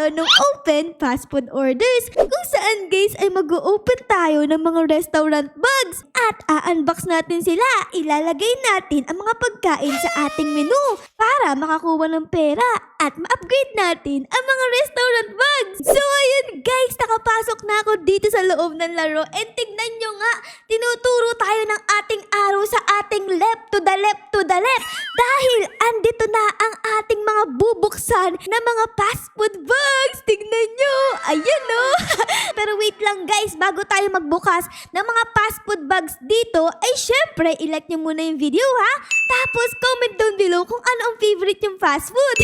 tayo ng open fast food orders kung saan guys ay mag-open tayo ng mga restaurant bags at a-unbox natin sila. Ilalagay natin ang mga pagkain sa ating menu para makakuha ng pera at ma-upgrade natin ang mga restaurant bags. So ayun guys, nakapasok na ako dito sa loob ng laro and tignan nyo nga, tinuturo tayo ng ating arrow sa ating left to the left to the left dahil andito na ang ating mga bubuksan na mga fast food bags. Tignan nyo, ayun no. Pero wait lang guys, bago tayo magbukas ng mga fast food bags dito ay syempre i-like nyo muna yung video ha. Tapos comment down below kung ano ang favorite yung fast food.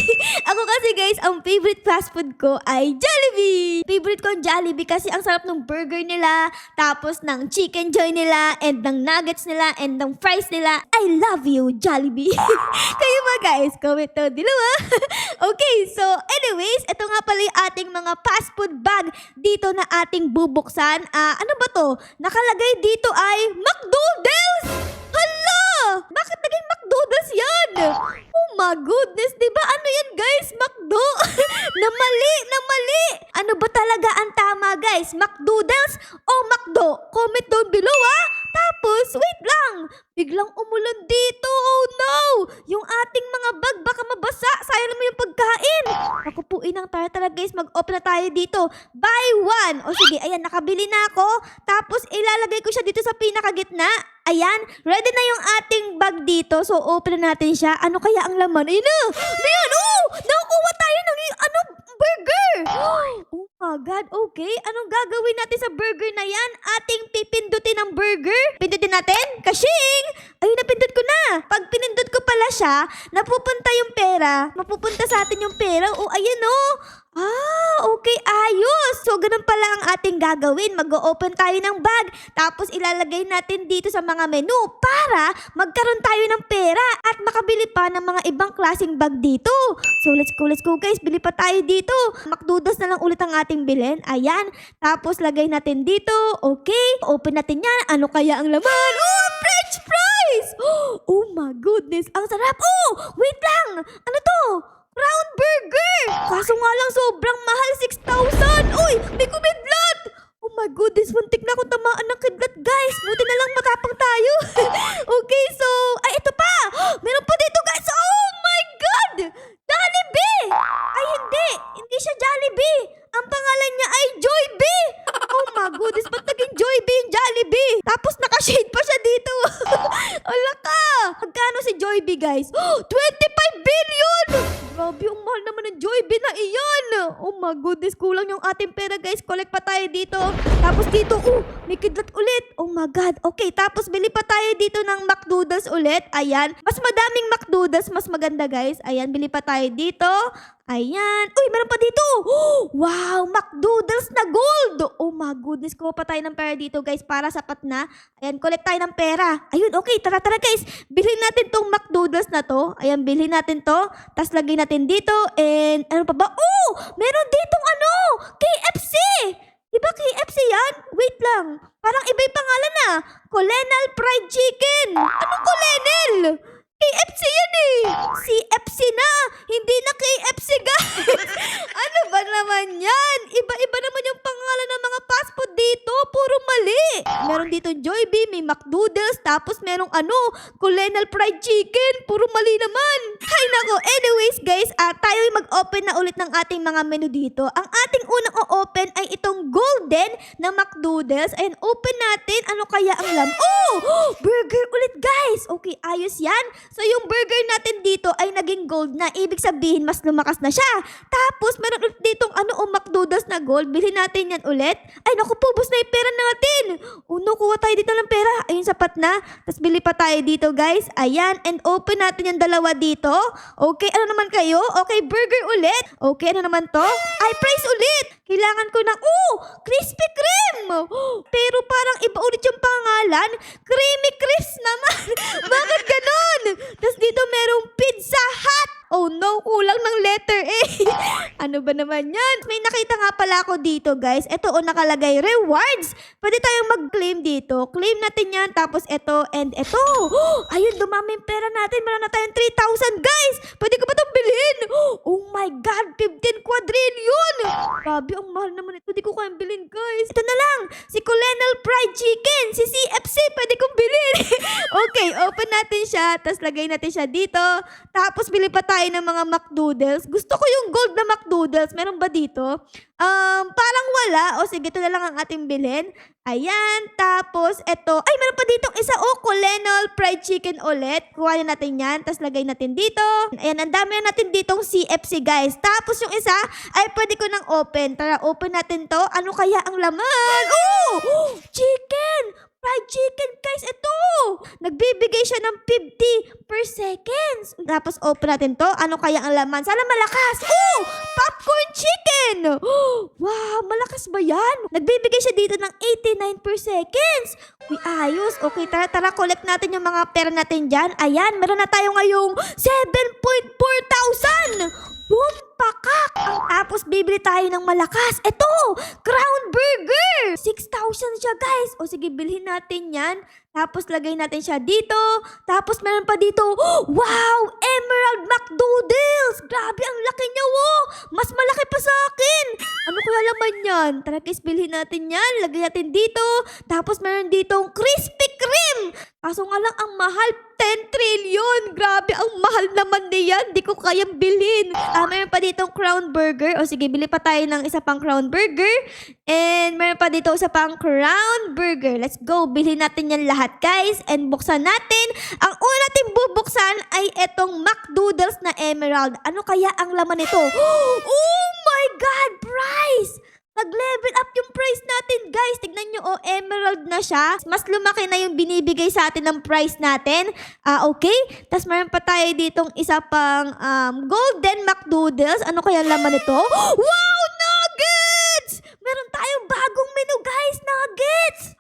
Ako kasi guys, ang favorite fast food ko ay Jollibee. Favorite ko ang Jollibee kasi ang sarap ng burger nila, tapos ng chicken joy nila, and ng nuggets nila, and ng fries nila. I love you, Jollibee. Kayo ba guys? Comment down below ha. Okay, so anyways, ito nga pala yung ating mga fast food bag dito na ating bubuksan. Ano ba to? Nakalagay dito ay McDoodles! Hala! Bakit naging McDoodles yan? Oh my goodness, diba ano yan guys? McDo? na mali! Ano ba talaga ang tama guys? McDoodles o McDo? Comment down below ha! Tapos, wait lang! Biglang umulan dito, oh no! Yung ating mga bag baka mabasa, sayang naman yung pagkain! Ako po inang tara guys, mag-open na tayo dito. Buy one! O sige, ayan, nakabili na ako. Tapos, ilalagay ko siya dito sa pinakagitna. Ayan, ready na yung ating bag dito. So, open na natin siya. Ano kaya ang laman? Ayun na! Ayan, oh! Nakukuha tayo ng, burger! Oh my God, okay. Anong gagawin natin sa burger na yan? Ating pipindutin ang burger? Pindutin natin? Kashing! Ayun, napindot ko na. Pag pinindot ko pala siya, napupunta yung pera. Mapupunta sa atin yung pera. Oh, ayan oh. Okay, ayos. So, ganun pala ang ating gagawin. Mag-o-open tayo ng bag. Tapos, ilalagay natin dito sa mga menu para magkaroon tayo ng pera at makabili pa ng mga ibang klaseng bag dito. So, let's go guys. Bili pa tayo dito. McDoodles na lang ulit ang ating bilhin. Ayan. Tapos, lagay natin dito. Okay. Open natin yan. Ano kaya ang laman? Oh, French fries! Oh my goodness. Ang sarap. Oh, wait lang. Ano to? Crown burger! Kaso nga lang sobrang mahal, 6,000! Uy! May kumidlat! Oh my goodness, muntik na akong tamaan ng kidlat guys! Buti na lang matapang tayo! Okay, so... Ay, ito pa! Meron pa dito guys! Oh my God! Jollibee! Ay, hindi! Hindi siya Jollibee! Ang pangalan niya ay Joybee! Oh my goodness, ba't naging Joybee yung Jollibee? Tapos nakashade pa siya dito! Wala ka! Magkano si Joybee guys? 25 billion! Grabe, ang mahal naman ng Joybee na iyan. Oh my goodness, kulang yung ating pera guys. Collect pa tayo dito. Tapos dito, may kidlat ulit. Oh my God. Okay, tapos bili pa tayo dito ng McDoodles ulit. Ayan. Mas madaming McDoodles, mas maganda guys. Ayan, bili pa tayo dito. Ayan. Uy, meron pa dito. Wow, McDoodles na gold. Oh my goodness, kuha pa tayo ng pera dito guys para sapat na. Ayan, collect tayo ng pera. Ayun, okay, tara guys. Bilhin natin tong McDoodles na to. Ayan, bilhin natin to. Tapos lagay natin dito. And ano pa ba? Oh, meron ditong KFC. Diba KFC yan? Wait lang. Parang iba yung pangalan na. Colonel Fried Chicken. Anong Colonel? KFC yan eh. CFC na. Hindi na KFC guys. Ano ba naman yan? Iba-iba naman yung pangalan ng mga fast food dito. Puro mali. Meron dito Jollibee, may McDoodles, tapos merong Colonel Fried Chicken. Puro mali naman. Hay nako. Anyways guys, tayo ay mag-open na ulit ng ating mga menu dito. Ang ating unang o-open ay itong golden na McDoodles. And open natin. Ano kaya ang burger ulit guys. Okay, ayos yan. So, yung burger natin dito ay naging gold na. Ibig sabihin, mas lumakas na siya. Tapos, meron ulit ditong McDoodles na gold. Bilhin natin yan ulit. Ay, naku po, bus na yung pera natin. Kuha tayo dito ng pera. Ayun, sapat na. Tapos, bili pa tayo dito, guys. Ayan, and open natin yung dalawa dito. Okay, ano naman kayo? Okay, burger ulit. Okay, ano naman to? Ay, price ulit. Kailangan ko ng, Krispy Kreme. Pero parang iba ulit yung pangalan. Creamy Crisp naman. Bakit ganon? Tapos dito merong Pizza Hut. Oh no, kulang ng letter A. Ano ba naman yan? May nakita nga pala ako dito guys. Ito nakalagay rewards. Pwede tayong mag-claim dito. Claim natin yan. Tapos ito and ito. Ayun, dumami yung pera natin. Meron na tayong 3,000 guys. Pwede ko ba itong bilhin? Oh my my God, 15 quadrillion! Grabe, ang mahal naman ito. Di ko kayang bilhin, guys. Ito na lang, si Colonel Fried Chicken, si CFC, pwede kong bilhin. Okay, open natin siya, tapos lagay natin siya dito. Tapos bili pa tayo ng mga McDoodles. Gusto ko yung gold na McDoodles. Meron ba dito? Parang wala. O sige, ito na lang ang ating bilhin. Ayan, tapos eto. Ay, meron pa ditong isa. Oh, Colonel Fried Chicken ulit. Kuhanin natin yan, tapos lagay natin dito. Ayan, ang dami na natin ditong CFC, guys. Tapos yung isa, ay pwede ko nang open. Tara, open natin to. Ano kaya ang laman? Oh! Chicken! Fried chicken, guys, ito! Nagbibigay siya ng 50 per seconds. Tapos open natin to. Ano kaya ang laman? Sana malakas. Oh! Popcorn chicken! Wow, malakas ba yan? Nagbibigay siya dito ng 89 per seconds. Uy, ayos. Okay, tara, collect natin yung mga pera natin dyan. Ayan, meron na tayo ngayong 7.4 thousand. Boom, pakak! Tapos bibili tayo ng malakas. Ito! Crown Burger! 6,000 siya, guys. O sige, bilhin natin yan. Tapos lagay natin siya dito. Tapos meron pa dito. Wow! Emerald McDoodles! Grabe, ang laki niya, oh! Mas malaki pa sa akin! Ano kaya laman yan? Tara, guys, bilhin natin yan. Lagay natin dito. Tapos meron ditong Krispy Kreme! Kaso nga lang, ang mahal. 10 trillion! Grabe, ang mahal naman niyan. Di ko kayang bilhin. Meron pa ditong Crown Burger. O sige, bili pa tayo ng isa pang Crown Burger. And meron pa dito isa pang Crown Burger. Let's go. Bilhin natin yan lahat, guys. And buksan natin. Ang una natin bubuksan ay etong McDoodles na Emerald. Ano kaya ang laman nito? Oh my God! Price! Nag-level up yung price natin, guys. Tignan nyo, oh, emerald na siya. Mas lumaki na yung binibigay sa atin ng price natin. Okay. Tapos meron pa tayo ditong isa pang golden McDoodles. Ano kaya laman nito? Wow! Nuggets! Meron tayong bagong menu, guys. Nuggets!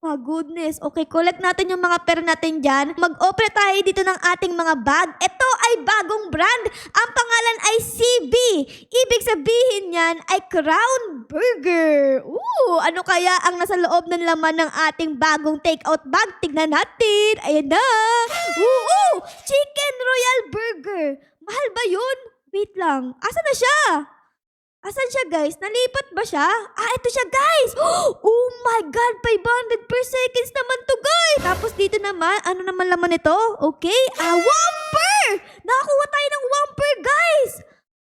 Oh, goodness. Okay, collect natin yung mga pera natin dyan. Mag-open tayo dito ng ating mga bag. Ito ay bagong brand. Ang pangalan ay CB. Ibig sabihin yan ay Crown Burger. Ooh, ano kaya ang nasa loob ng laman ng ating bagong take-out bag? Tignan natin. Ayan na. Ooh, Chicken Royal Burger. Mahal ba yun? Wait lang. Asa na siya? Asan siya, guys? Nalipat ba siya? Ito siya, guys! Oh my God! 500 per seconds naman to, guys! Tapos dito naman, ano naman laman nito? Okay, Whopper! Nakakuha tayo ng Whopper, guys!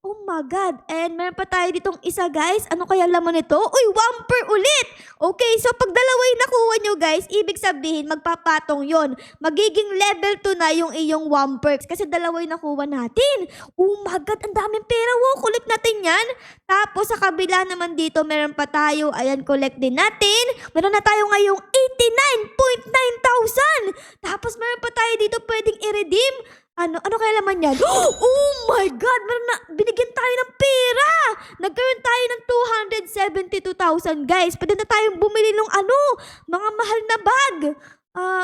Oh my God! And meron pa tayo ditong isa, guys. Ano kaya laman nito? Uy, Whopper ulit! Okay, so pag dalawa yung nakuha nyo, guys, ibig sabihin, magpapatong yon. Magiging level 2 na yung iyong Whopper. Kasi dalawa yung nakuha natin. Oh my God! Ang daming pera, wow! Collect natin yan. Tapos sa kabila naman dito, meron pa tayo. Ayan, collect din natin. Meron na tayo ngayong 89.9 thousand. Tapos meron pa tayo dito pwedeng i-redeem. Ano kaya laman yan? Oh my God! Meron na, binigyan tayo ng pera! Nagkaroon tayo ng 272,000, guys. Pwede na tayong bumili ng mga mahal na bag.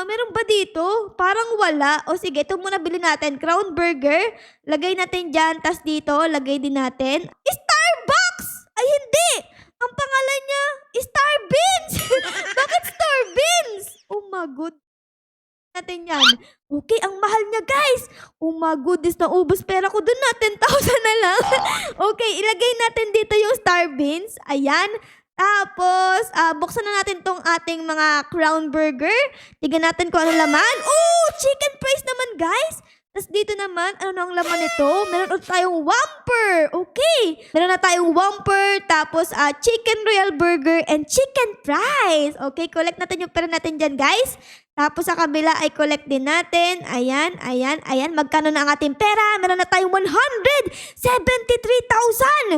Meron ba dito? Parang wala. O sige, ito muna bilhin natin. Crown Burger. Lagay natin dyan. Tas dito, lagay din natin. Starbucks! Ay, hindi! Ang pangalan niya, Starbeans! Bakit Starbeans? Oh my God. Natin yan. Okay, ang mahal niya, guys. Oh my goodness, naubos pera ko dun na. 10,000 na lang. Okay, ilagay natin dito yung Starbeans. Ayan. Tapos, buksan na natin tong ating mga Crown Burger. Tignan natin kung ano laman. Oh, chicken fries naman, guys. Tapos dito naman, ano na ang laman nito? Meron ulit tayong Whopper. Okay. Meron na tayong Whopper, tapos Chicken Royal Burger, and Chicken Fries. Okay, collect natin yung pera natin dyan, guys. Tapos sa kabila ay collect din natin. Ayan, ayan, ayan. Magkano na ang ating pera? Meron na tayong 173,000.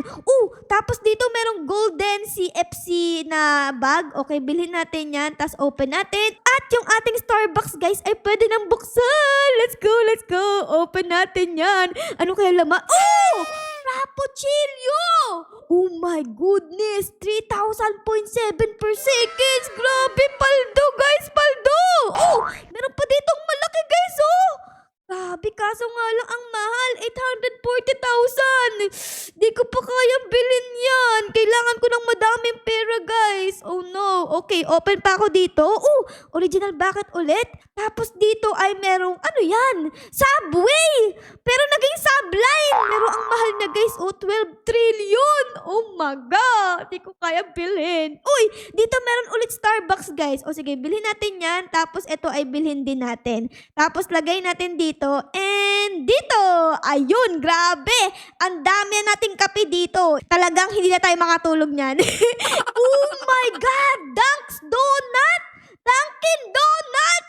Tapos dito merong golden CFC na bag. Okay, bilhin natin yan. Tapos open natin. At yung ating Starbucks, guys, ay pwede nang buksan. Let's go, let's go. Open natin yan. Ano kaya laman? Oh! Frappuccino! Oh my goodness! 3,000.7 per seconds! Grabe, paldo, guys! Paldo! Oh! Meron pa ditong malaki, guys, oh! Grabe, kaso nga lang ang mahal. 840,000! Di ko pa kayang bilhin yan. Kailangan ko ng madaming pera, guys. Oh no. Okay, open pa ako dito. Oh, original bucket ulit. Tapos dito ay merong, ano yan? Subway! Pero naging subline. Pero ang mahal na niya guys, 12 trillion! Oh my God! Di ko kaya bilhin. Uy, dito meron ulit Starbucks guys. O sige, bilhin natin yan. Tapos ito ay bilhin din natin. Tapos lagay natin dito. And dito! Ayun, grabe! Ang dami na nating kape dito. Talagang hindi na tayo makatulog niyan. Oh my God! Dunks Donut! Dunkin Donut!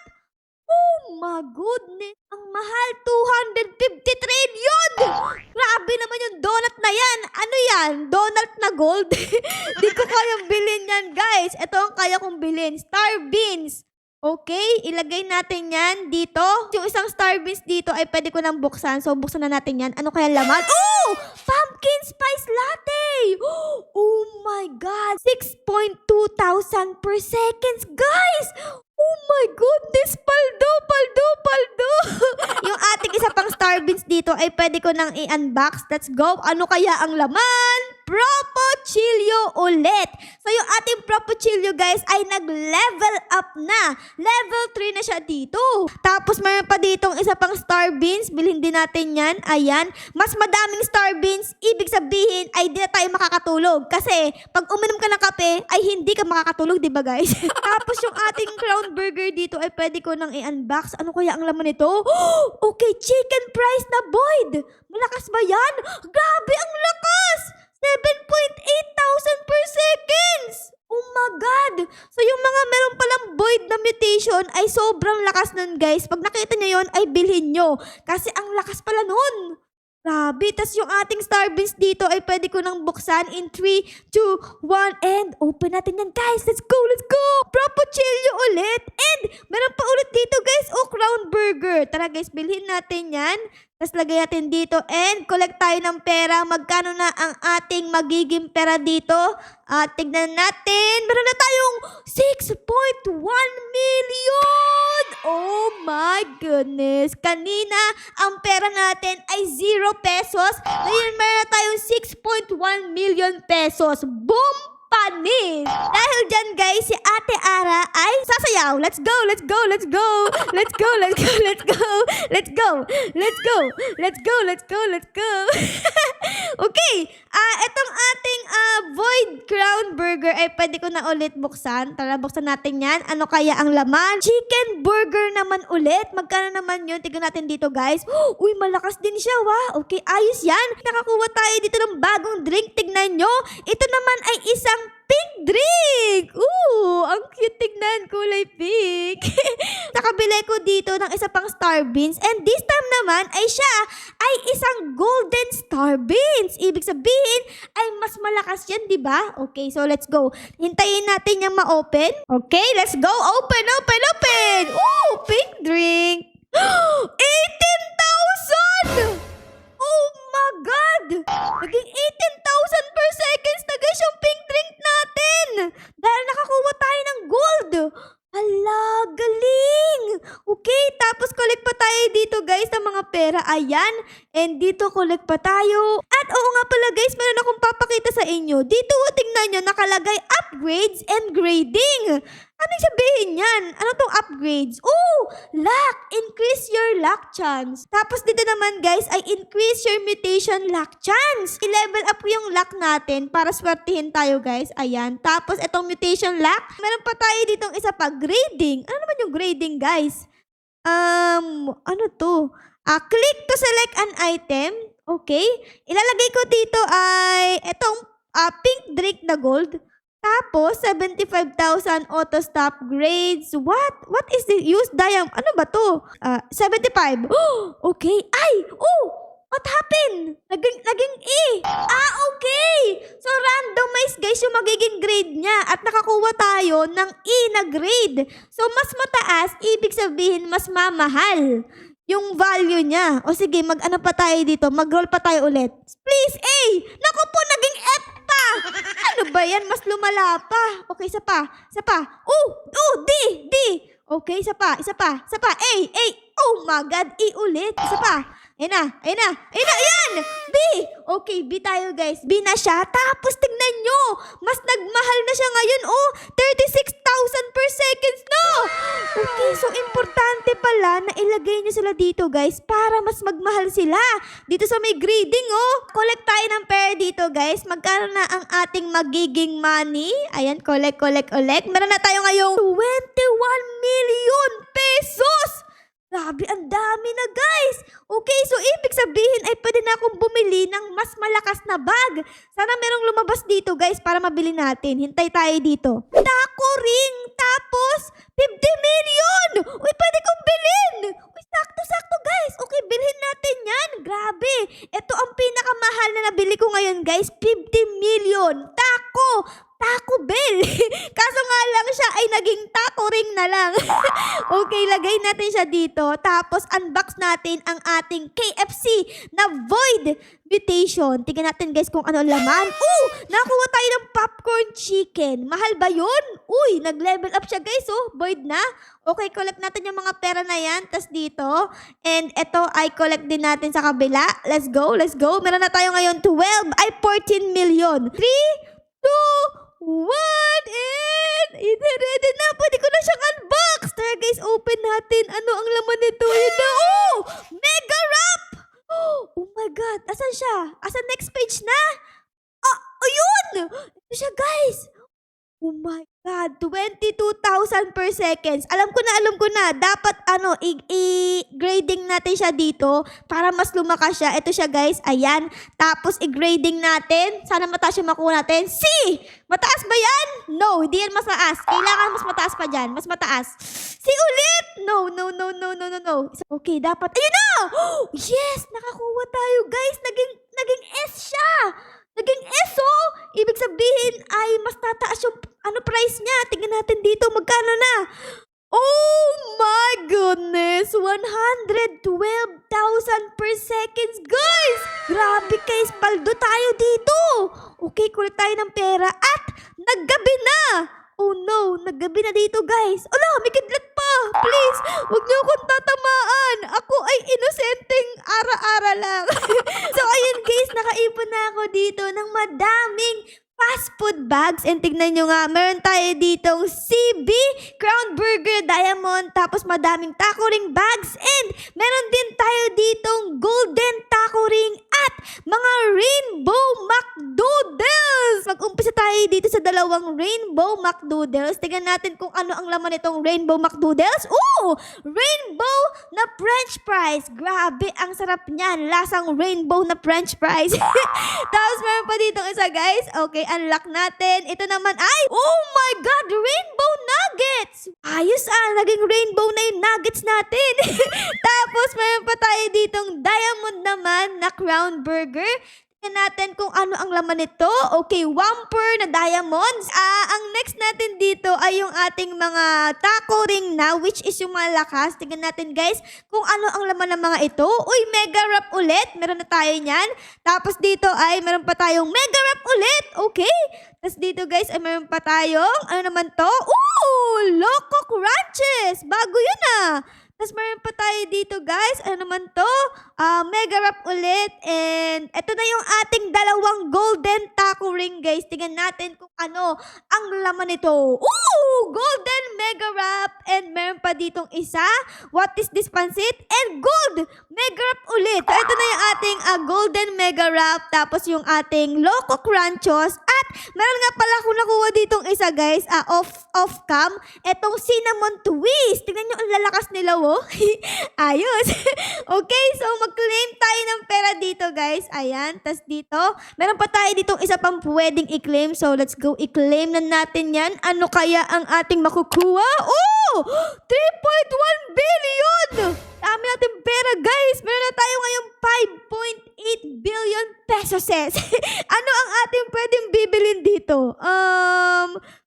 Oh my goodness! Ang mahal, 250 trillion! Grabe naman yung donut na yan. Ano yan? Donut na gold? Di ko kayang bilhin yan, guys. Ito ang kaya kong bilhin. Star beans. Okay, ilagay natin yan dito. Yung isang star beans dito ay pwede ko nang buksan. So, buksan na natin yan. Ano kaya laman? Oh! Pumpkin spice latte! Oh my God! 6.2 thousand per seconds, guys! Oh my goodness! Paldo! Paldo! Paldo! Yung ating isa pang star beans dito ay pwede ko nang i-unbox. Let's go! Ano kaya ang laman? Propochilio ulit. So, yung ating Propochilio, guys, ay nag-level up na. Level 3 na siya dito. Tapos, mayroon pa ditong isa pang star beans. Bilhin din natin yan. Ayan. Mas madaming star beans, ibig sabihin ay di na tayo makakatulog. Kasi, pag uminom ka ng kape, ay hindi ka makakatulog, di ba guys? Tapos, yung ating crown burger dito ay pwede ko nang i-unbox. Ano kaya ang laman nito? Okay, chicken fries na Boyd. Malakas ba yan? Grabe, ang lakas! 7.8 thousand per seconds! Oh my God! So yung mga meron palang Boyd na mutation ay sobrang lakas nun guys. Pag nakita nyo yun, ay bilhin nyo. Kasi ang lakas pala nun. Grabe. Tapos yung ating star beans dito ay pwede ko nang buksan in 3, 2, 1, and open natin yan guys. Let's go! Let's go! Propochilio ulit. And meron pa ulit dito guys. Oh, crown burger. Tara guys, bilhin natin yan. Tapos lagay natin dito and collect tayo ng pera. Magkano na ang ating magiging pera dito? Tignan natin. Meron na tayong 6.1 million! Oh my goodness. Kanina, ang pera natin ay 0 pesos. Ngayon, meron na tayong 6.1 million pesos. Boom! Panis! Dahil dyan guys, si Ate Ara ay sasayaw. Let's go! Let's go! Let's go! Let's go! Let's go! Let's go! Let's go! Let's go! Let's go! Let's go! Let's go! Okay! Itong ating Void Crown Burger ay pwede ko na ulit buksan. Tara, buksan natin yan. Ano kaya ang laman? Chicken Burger naman ulit. Magkano naman yun? Tignan natin dito guys. Uy, malakas din siya, wa? Okay, ayos yan. Nakakuha tayo dito ng bagong drink. Tignan nyo. Ito naman ay isang pink drink! Ooh, ang cute tignan. Kulay pink. Nakabili ko dito ng isa pang star beans. And this time naman ay siya ay isang golden star beans. Ibig sabihin ay mas malakas yan, di ba? Okay, so let's go. Hintayin natin yung ma-open. Okay, let's go. Open, open, open! Ooh, pink drink. 18,000! Oh my God! Naging 18,000 per seconds na guys yung pink drink natin! Dahil nakakuha tayo ng gold! Hala, galing! Okay, tapos collect pa tayo dito guys ng mga pera. Ayan, and dito collect pa tayo. At oo nga pala guys, meron akong papakita sa inyo. Dito, tingnan nyo, nakalagay upgrades and grading. Anong sabihin yan? Ano tong upgrades? Oh, luck! Increase your luck chance. Tapos dito naman guys ay increase your mutation luck chance. I-level up yung luck natin para swertihin tayo guys. Ayan. Tapos itong mutation luck. Meron pa tayo ditong isa pa, grading. Ano naman yung grading guys? Ano to? Click to select an item. Okay. Ilalagay ko dito ay itong pink drink na gold. Tapos, 75,000 auto-stop grades. What is the use diam? Ano ba to? 75. Okay. Ay! Oh! What happened? Naging E. Okay. So, randomize guys yung magiging grade niya. At nakakuha tayo ng E na grade. So, mas mataas, ibig sabihin mas mamahal yung value niya. O sige, mag-ano pa tayo dito. Mag-roll pa tayo ulit. Please, A! Naku po, naging F pa! Ano ba yan? Mas lumala pa. Okay, isa pa. Isa pa. D! Okay, isa pa. A! Oh my God, E ulit. Isa pa. Ayun na, ayun na, ayun na, ayan! B! Okay, B tayo guys. B na siya. Tapos tignan nyo, mas nagmahal na siya ngayon. Oh, 36,000 per seconds no! Okay, so importante pala na ilagay nyo sila dito guys para mas magmahal sila. Dito sa may grading oh. Collect tayo ng pera dito guys. Magkano na ang ating magiging money? Ayan, collect. Meron na tayo ngayong 21 million pesos! Grabe, ang dami na guys! Okay, so ibig sabihin ay pwede na akong bumili ng mas malakas na bag. Sana merong lumabas dito guys para mabili natin. Hintay tayo dito. Taco ring! Tapos, 50 million! Uy, pwede kong bilhin! Uy, sakto guys! Okay, bilhin natin yan. Grabe! Ito ang pinakamahal na nabili ko ngayon guys. 50 million! Taco Bell. Kaso nga lang siya ay naging taco ring na lang. Okay, lagay natin siya dito. Tapos unbox natin ang ating KFC na void mutation. Tingnan natin guys kung ano ang laman. Nakuha tayo ng popcorn chicken. Mahal ba yun? Uy, nag-level up siya guys oh. Void na. Okay, collect natin yung mga pera na yan. Tapos dito. And ito ay collect din natin sa kabila. Let's go. Meron na tayo ngayon 14 million. 3, 2, 1, and ready na. Pwede ko na siyang unbox. Tara guys, open natin. Ano ang laman nito? Yun na. Oh! Mega wrap! Oh my God. Asan siya? Asan next page na? Ayun! Ito siya guys. Oh my God. 22,000 per seconds. Alam ko na. Dapat i-grading natin siya dito para mas lumakas siya. Ito siya guys. Ayan. Tapos i-grading natin. Sana mataas yung makuha natin. C! Mataas ba yan? No, hindi yan mataas. Kailangan mas mataas pa dyan. Mas mataas. C ulit! No. Okay, dapat. Ayun na! Yes! Nakakuha tayo guys. Naging S siya. Naging S oh! Ibig sabihin ay mas tataas yung price niya. Tingnan natin dito. Magkano na? Oh my goodness! 112,000 per seconds, guys! Grabe guys, paldo tayo dito! Okay, kulit tayo ng pera at naggabi na! Oh no, naggabi na dito guys. Ala, may kidlat pa! Please, huwag niyo akong tatamaan. Ako ay inosenteng ara-ara lang. So ayun guys, nakaipon na ako dito ng madaming fast food bags. And tignan nyo nga, meron tayo ditong CB, Crown Burger, Diamond, tapos madaming taco ring bags. And meron din tayo ditong golden taco ring at mga rainbow McDoodles. Mag-umpisa tayo dito sa dalawang rainbow McDoodles. Tignan natin kung ano ang laman nitong rainbow McDoodles. Rainbow na french fries. Grabe, ang sarap niyan. Lasang rainbow na french fries. Tapos meron pa dito isa guys. Okay, unlock natin. Ito naman ay, oh my God, rainbow nuggets. Ayos naging rainbow na yung nuggets natin. Tapos meron pa tayo ditong diamond naman na Crown Burger. Tingnan natin kung ano ang laman nito. Okay, Whopper na diamonds. Ang next natin dito ay yung ating mga taco ring na, which is yung malakas. Tingnan natin guys kung ano ang laman ng mga ito. Uy, mega wrap ulit. Meron na tayo niyan. Tapos dito ay meron pa tayong mega wrap ulit. Okay. Tapos dito guys ay meron pa tayong, ano naman to? Loco Crunches. Bago yun Tapos meron pa tayo dito guys. Ano naman to? Mega wrap ulit. And ito na yung ating dalawang golden taco ring guys. Tingnan natin kung ano ang laman nito. Golden mega wrap. And meron pa ditong isa. What is this pansit? And gold mega wrap ulit. So ito na yung ating golden mega wrap. Tapos yung ating Loco Crunchos. At meron nga pala kung nakuha ditong isa guys. Off cam. Etong cinnamon twist. Tingnan nyo ang lalakas nila Ayos. Okay, so mag-claim tayo ng pera dito guys. Ayan, tas dito. Meron pa tayo ditong isa pang pwedeng i-claim. So let's go, i-claim na natin yan. Ano kaya ang ating makukuha? 3.1 billion! Dami natin pera guys. Meron na tayo ngayong 5.8 billion pesos. Ano ang ating pwedeng bibilin dito?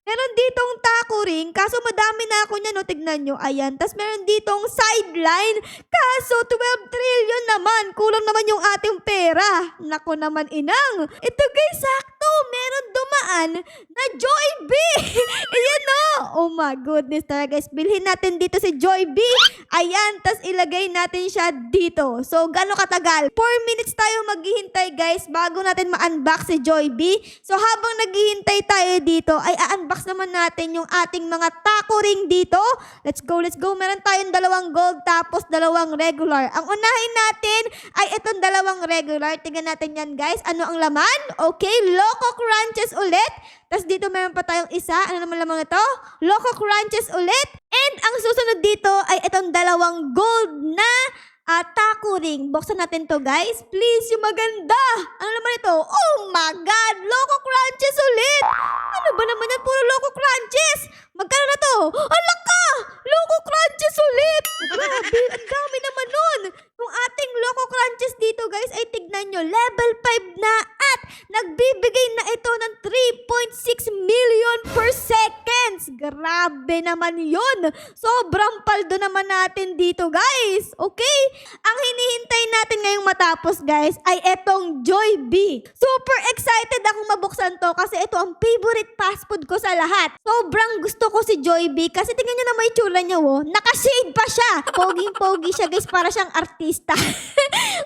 Meron ditong taco ring, kaso madami na ako niya, no? Tignan nyo, ayan. Tapos meron ditong sideline, kaso 12 trillion naman. Kulang naman yung ating pera. Nako naman, inang. Ito guys, sakto. Meron dumaan na Jollibee. Ayan na. Oh my goodness, tara guys. Bilhin natin dito si Jollibee. Ayan, tas ilagay natin siya dito. So, gano'ng katagal? 4 minutes tayo maghihintay guys bago natin ma-unbox si Jollibee. So, habang naghihintay tayo dito, ay a-unbox naman natin yung ating mga taco ring dito. Let's go, let's go. Meron tayong 2 gold tapos 2 regular. Ang unahin natin ay itong 2 regular. Tingnan natin yan guys. Ano ang laman? Okay, Loco Crunches ulit. Tapos dito meron pa tayong isa. Ano naman lamang ito? Loco Crunches ulit. And ang susunod dito ay itong 2 gold na taco ring. Buksan natin to guys. Please, yung maganda. Ano naman ito? Oh my God! Loco Crunches ulit! Ano ba naman yan? Puro Loco Crunches! Magkano na to? Alak ka! Loco Crunches ulit! Grabe, ang dami naman nun! Yung ating Loco Crunches dito guys ay tignan nyo. Level 5 na at nagbibigay na ito ng 3.6 million per seconds. Grabe naman yun. Sobrang paldo naman natin dito guys. Okay? Ang hinihintay natin ngayong matapos guys ay etong Jollibee. Super excited akong mabuksan to kasi ito ang favorite fast food ko sa lahat. Sobrang gusto ko si Jollibee kasi tingnan nyo na may tsura niya oh. Nakashade pa siya. Poging-pogi siya guys, para siyang artista.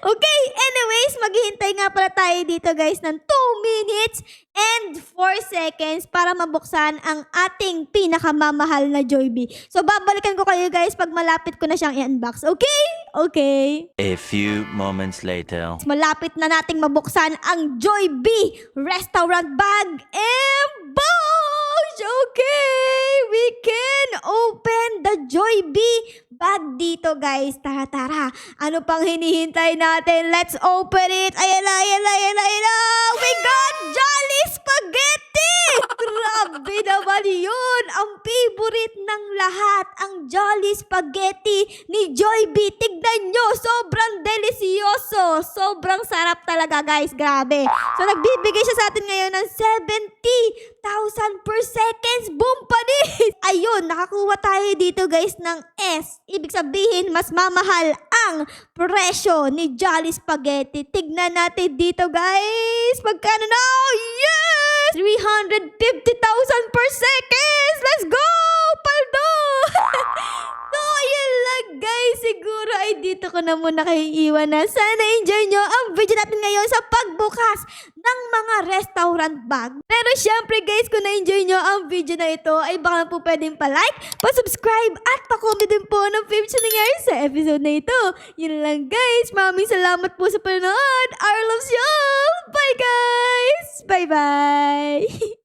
Okay, anyways, maghihintay nga pala tayo dito guys ng 2 minutes and 4 seconds para mabuksan ang ating pinakamamahal na Jollibee. So, babalikan ko kayo guys pag malapit ko na siyang i-unbox. Okay? Okay. A few moments later. Malapit na nating mabuksan ang Jollibee restaurant bag and boom! Okay! We can open the Jollibee bag dito guys. Tara, tara. Ano pang hinihintay natin? Let's open it. Ayan na, ayan na, ayan na, ayan na. We got Jolly Spaghetti! Grabe naman yun. Ang favorite ng lahat, ang Jolly Spaghetti ni Jollibee. Tignan nyo, sobrang delisyoso. Sobrang sarap talaga guys. Grabe. So nagbibigay siya sa atin ngayon ng 70,000 per seconds. Boom, panis! Ayun, nakakuha tayo dito guys ng S. Ibig sabihin, mas mamahal ang presyo ni Jolly Spaghetti. Tignan natin dito guys. Magkano na? Yes! 350,000 per seconds! Let's go! Paldo! So, yun lang guys. Siguro ay dito ko na muna kayo iwan na. Sana enjoy nyo ang video natin ngayon sa pagbukas ng mga restaurant bag. Pero syempre guys, kung na-enjoy nyo ang video na ito, ay baka po pwedeng pa-like, pa-subscribe, at pa-comment din po ng favorite na nangyari sa episode na ito. Yun lang guys. Maraming salamat po sa panonood. I loves you all. Bye guys! Bye-bye!